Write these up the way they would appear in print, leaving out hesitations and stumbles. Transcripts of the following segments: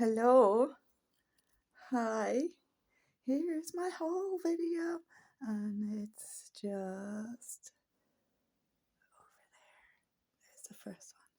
Hello, hi, here's my whole video, and it's just over there. There's the first one.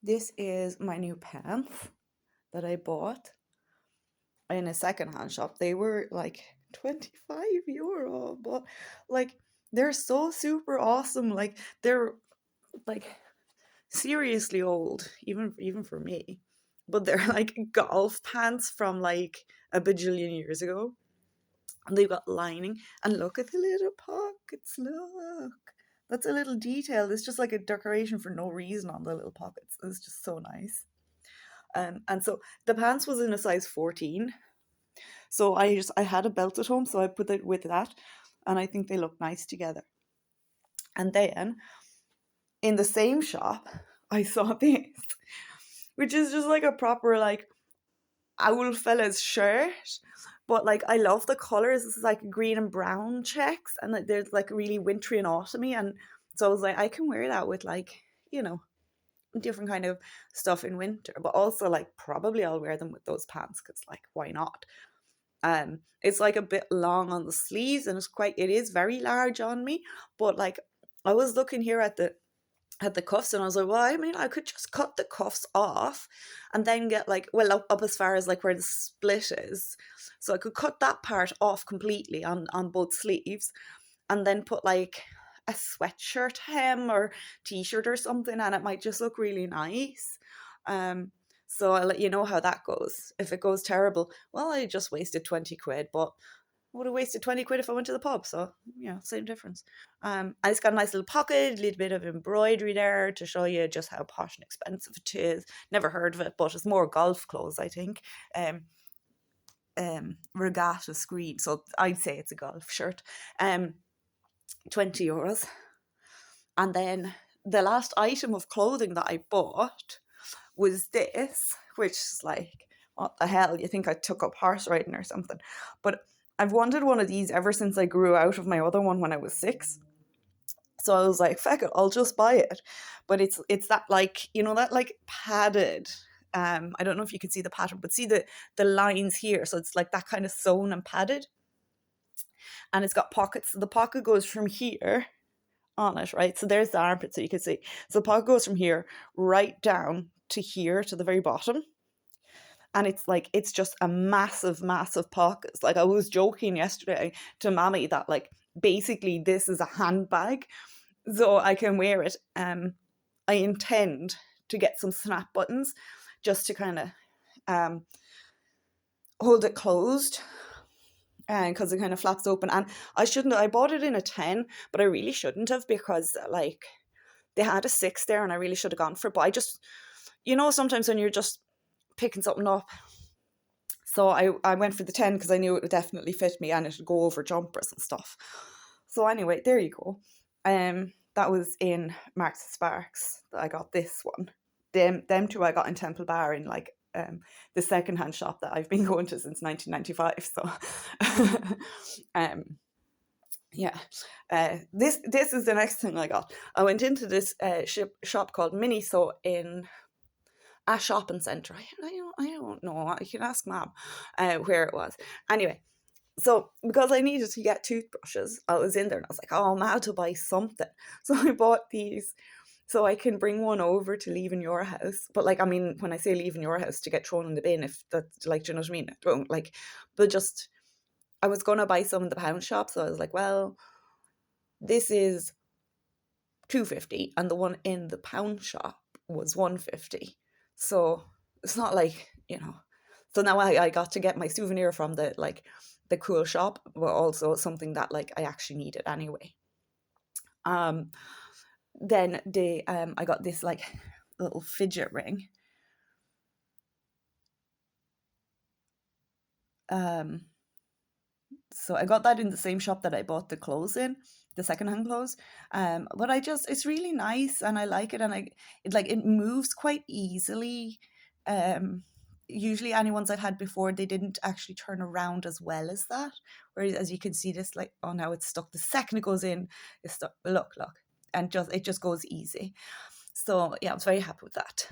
This is my new pants that I bought in a secondhand shop. They were like €25, but like they're so super awesome. Like they're like seriously old, even for me. But they're like golf pants from like a bajillion years ago. And they've got lining. And look at the little pockets. Look. That's a little detail. It's just like a decoration for no reason on the little pockets. It's just so nice. And so the pants was in a size 14. So I had a belt at home, so I put it with that. And I think they look nice together. And then in the same shop, I saw this, which is just like a proper like owl fella's shirt. But like I love the colors. This is like green and brown checks, and like, there's like really wintry and autumny, and so I was like, I can wear that with like different kind of stuff in winter, but also like probably I'll wear them with those pants because like why not? It's like a bit long on the sleeves, and it is very large on me, but like I was looking here at the cuffs, and I was like, well, I mean, I could just cut the cuffs off and then get like, well, up as far as like where the split is. So I could cut that part off completely on both sleeves and then put like a sweatshirt hem or t-shirt or something, and it might just look really nice. Um, so I'll let you know how that goes. If it goes terrible, well, I just wasted 20 quid, but I would have wasted 20 quid if I went to the pub. So, yeah, same difference. And it's got a nice little pocket, a little bit of embroidery there to show you just how posh and expensive it is. Never heard of it, but it's more golf clothes, I think. Regatta screen. So I'd say it's a golf shirt. €20. And then the last item of clothing that I bought was this, which is like, what the hell? You think I took up horse riding or something? But I've wanted one of these ever since I grew out of my other one when I was 6. So I was like, fuck it, I'll just buy it. But it's that like, that like padded. I don't know if you can see the pattern, but see the lines here. So it's like that kind of sewn and padded. And it's got pockets. So the pocket goes from here on it, right? So there's the armpit, so you can see. So the pocket goes from here right down to here to the very bottom. And it's just a massive, massive pocket. Like I was joking yesterday to Mammy that like basically this is a handbag, so I can wear it. I intend to get some snap buttons just to kind of hold it closed, and because it kind of flaps open. And I bought it in a 10, but I really shouldn't have, because like they had a 6 there and I really should have gone for it. But I just, sometimes when you're just picking something up. So I went for the 10 because I knew it would definitely fit me and it would go over jumpers and stuff. So anyway, there you go. That was in Marks and Sparks that I got this one. Them two I got in Temple Bar in like the secondhand shop that I've been going to since 1995. So yeah, this is the next thing I got. I went into this shop called Miniso in a shopping centre. I don't know. I can ask Mom where it was. Anyway, so because I needed to get toothbrushes, I was in there and I was like, oh, I'm out to buy something. So I bought these so I can bring one over to leave in your house. But like, I mean, when I say leave in your house, to get thrown in the bin, if that's like, do you know what I mean? I don't like, but just, I was going to buy some in the pound shop. So I was like, well, this is $2.50 and the one in the pound shop was $1.50. So it's not like, so now I got to get my souvenir from the cool shop, but also something that like I actually needed anyway. Then I got this like little fidget ring. So I got that in the same shop that I bought the clothes in, the secondhand clothes. But it's really nice and I like it, and it moves quite easily. Usually any ones I've had before, they didn't actually turn around as well as that. Whereas as you can see this, like, oh, now it's stuck. The second it goes in, it's stuck. Look. And it just goes easy. So yeah, I was very happy with that.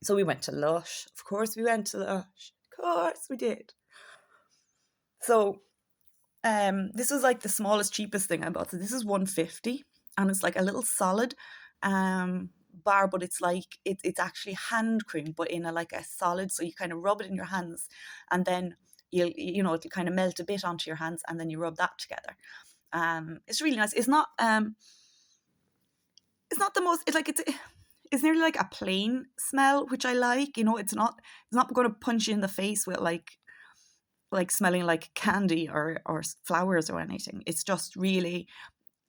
So we went to Lush. Of course we went to Lush. Of course we did. So this was like the smallest, cheapest thing I bought. So this is $150, and it's like a little solid bar, but it's like it's actually hand cream, but in like a solid. So you kind of rub it in your hands, and then it'll kind of melt a bit onto your hands, and then you rub that together. It's really nice. It's not the most. It's nearly like a plain smell, which I like. It's not going to punch you in the face with like smelling like candy or flowers or anything. It's just really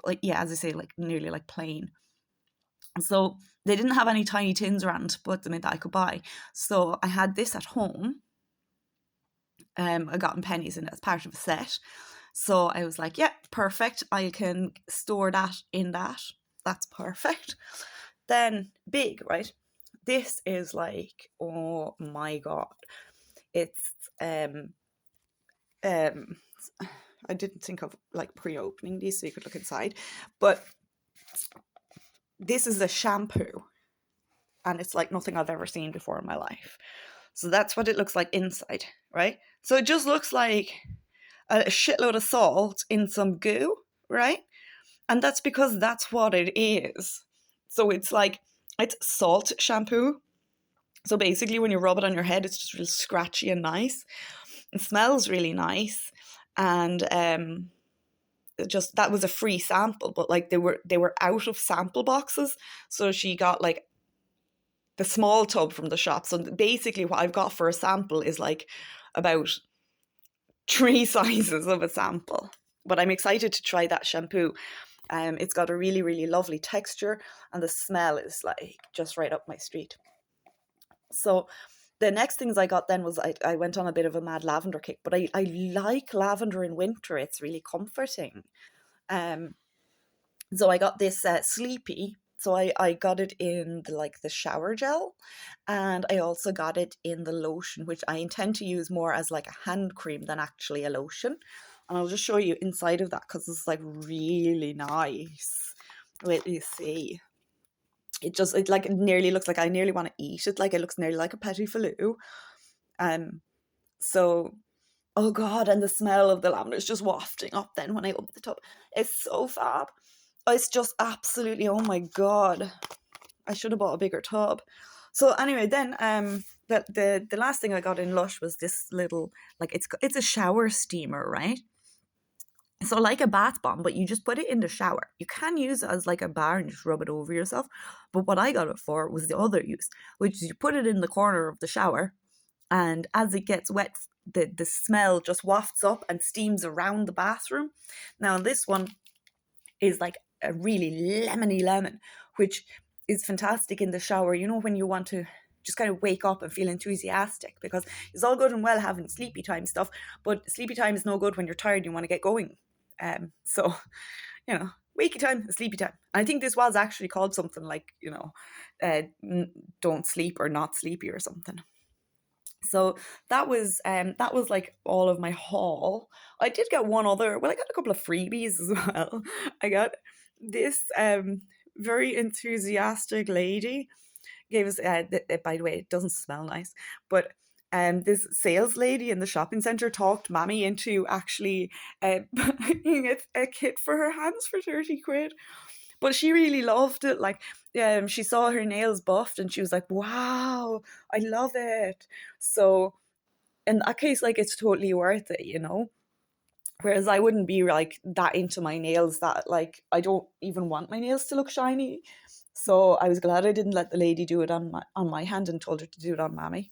like, yeah, as I say, like nearly like plain. So they didn't have any tiny tins around to put them in that I could buy. So I had this at home. I got in pennies and as part of a set. So I was like, yeah, perfect. I can store that in that. That's perfect. Then big, right? This is like, oh my God. It's I didn't think of like pre-opening these so you could look inside, but this is a shampoo, and it's like nothing I've ever seen before in my life. So that's what it looks like inside, right? So it just looks like a shitload of salt in some goo, right? And that's because that's what it is. So it's salt shampoo. So basically when you rub it on your head, it's just real scratchy and nice. It smells really nice. And just that was a free sample, but like they were out of sample boxes. So she got like the small tub from the shop. So basically what I've got for a sample is like about 3 sizes of a sample. But I'm excited to try that shampoo. It's got a really, really lovely texture, and the smell is like just right up my street. So the next things I got then was I went on a bit of a mad lavender kick, but I like lavender in winter. It's really comforting. So I got this Sleepy. So I got it in the shower gel, and I also got it in the lotion, which I intend to use more as like a hand cream than actually a lotion. And I'll just show you inside of that because it's like really nice. Wait, you see. It like nearly looks like I nearly want to eat it. Like it looks nearly like a petit filou. So oh God, and the smell of the lavender is just wafting up then when I open the tub. It's so fab. It's just absolutely, oh my God. I should have bought a bigger tub. So anyway, then the last thing I got in Lush was this little, like it's a shower steamer, right? So like a bath bomb, but you just put it in the shower. You can use it as like a bar and just rub it over yourself. But what I got it for was the other use, which is you put it in the corner of the shower, and as it gets wet, the smell just wafts up and steams around the bathroom. Now this one is like a really lemony lemon, which is fantastic in the shower. When you want to just kind of wake up and feel enthusiastic, because it's all good and well having sleepy time stuff, but sleepy time is no good when you're tired and you want to get going. So, wakey time and sleepy time. And I think this was actually called something like, don't sleep or not sleepy or something. So that was like all of my haul. I did get one other. Well, I got a couple of freebies as well. I got this very enthusiastic lady gave us. By the way, it doesn't smell nice, but this sales lady in the shopping centre talked Mammy into actually buying a kit for her hands for 30 quid. But she really loved it. Like, she saw her nails buffed and she was like, wow, I love it. So in that case, like, it's totally worth it, Whereas I wouldn't be like that into my nails that like I don't even want my nails to look shiny. So I was glad I didn't let the lady do it on my hand and told her to do it on Mammy.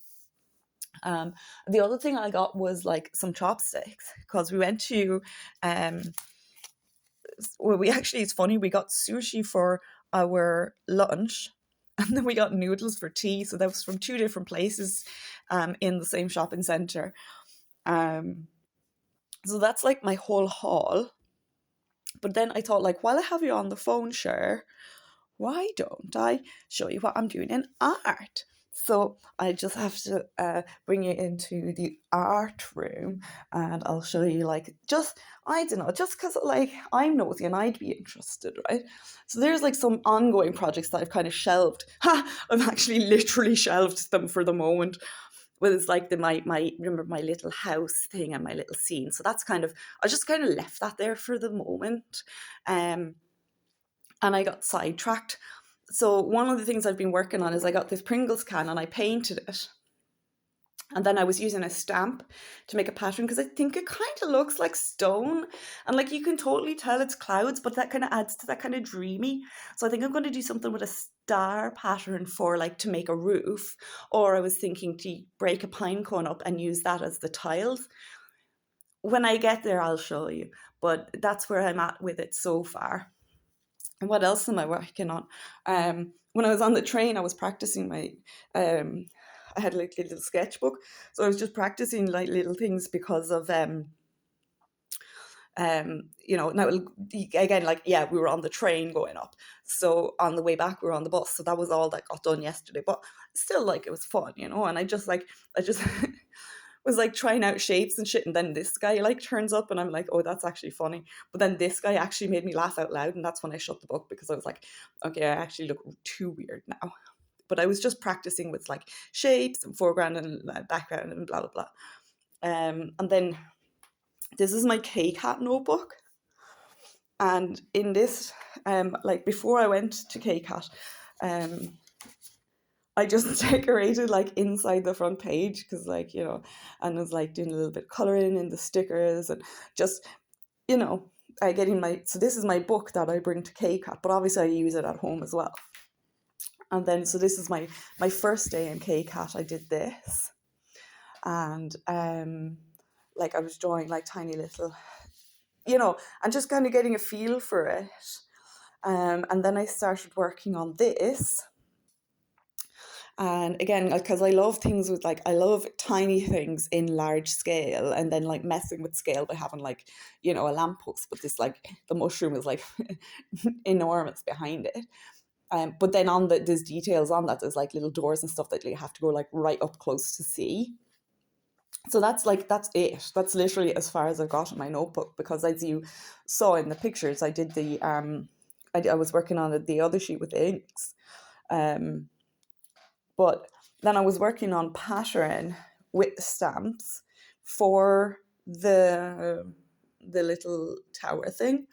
The other thing I got was like some chopsticks, because we went to it's funny, we got sushi for our lunch, and then we got noodles for tea. So that was from 2 different places in the same shopping centre. So that's like my whole haul. But then I thought, like, while I have you on the phone, Cher, why don't I show you what I'm doing in art? So I just have to bring you into the art room, and I'll show you like just, I don't know, just because like I'm nosy and I'd be interested, right? So there's like some ongoing projects that I've kind of shelved. I've actually literally shelved them for the moment. Well, it's like my remember my little house thing and my little scene. So that's kind of, I just kind of left that there for the moment. Um, and I got sidetracked. So one of the things I've been working on is I got this Pringles can and I painted it. And then I was using a stamp to make a pattern because I think it kind of looks like stone. And like you can totally tell it's clouds, but that kind of adds to that kind of dreamy. So I think I'm going to do something with a star pattern for like to make a roof. Or I was thinking to break a pine cone up and use that as the tiles. When I get there, I'll show you. But that's where I'm at with it so far. And what else am I working on? When I was on the train, I was practicing my. I had like a little sketchbook, so I was just practicing like little things because of now again, like, yeah, we were on the train going up, so on the way back we were on the bus, so that was all that got done yesterday. But still, like, it was fun, and I just was like trying out shapes and shit, and then this guy like turns up and I'm like, oh, that's actually funny. But then this guy actually made me laugh out loud, and that's when I shut the book, because I was like, okay, I actually look too weird now. But I was just practicing with like shapes and foreground and background and blah blah blah. And then this is my K-Cat notebook, and in this, like before I went to K-Cat, I just decorated like inside the front page because, like, and was like doing a little bit of coloring in the stickers, and just, I getting my, so this is my book that I bring to K-Cat, but obviously I use it at home as well. And then, so this is my first day in K-Cat. I did this, and like I was drawing like tiny little, and just kind of getting a feel for it. And then I started working on this. And again, because I love things with like, I love tiny things in large scale, and then like messing with scale by having like, a lamppost, but this like the mushroom is like enormous behind it. But then on there's details on that. There's like little doors and stuff that you have to go like right up close to see. So that's it. That's literally as far as I've got in my notebook, because as you saw in the pictures, I did I was working on the other sheet with the inks. But then I was working on pattern with stamps for the little tower thing.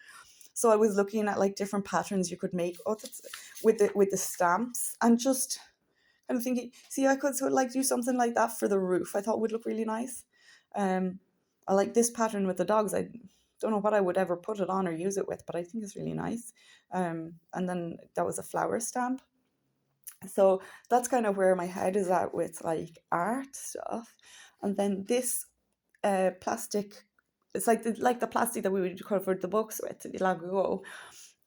So I was looking at like different patterns you could make with the stamps, and just kind of thinking, see, I could sort of like do something like that for the roof. I thought would look really nice. I like this pattern with the dogs. I don't know what I would ever put it on or use it with, but I think it's really nice. And then that was a flower stamp. So that's kind of where my head is at with like art stuff. And then this plastic, it's like the plastic that we would cover the books with long ago.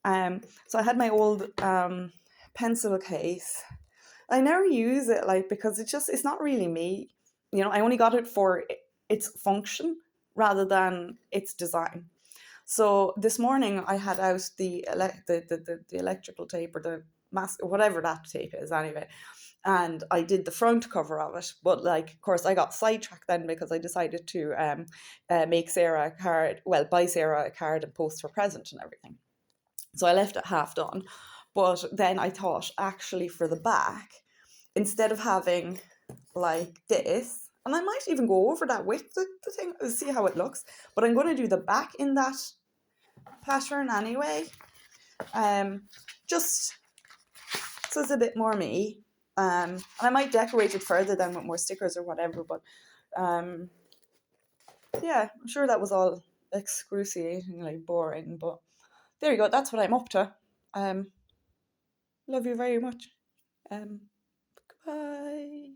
So I had my old pencil case. I never use it, like, because it's not really me. I only got it for its function rather than its design. So this morning I had out the electrical tape, or the whatever that tape is anyway, and I did the front cover of it. But like, of course, I got sidetracked then, because I decided to make Sarah a card, buy Sarah a card and post her present and everything. So I left it half done. But then I thought, actually, for the back, instead of having like this, and I might even go over that with the thing, see how it looks, but I'm going to do the back in that pattern anyway. Just so it's a bit more me. And I might decorate it further then with more stickers or whatever, but yeah, I'm sure that was all excruciatingly boring, but there you go, that's what I'm up to. Love you very much. Goodbye.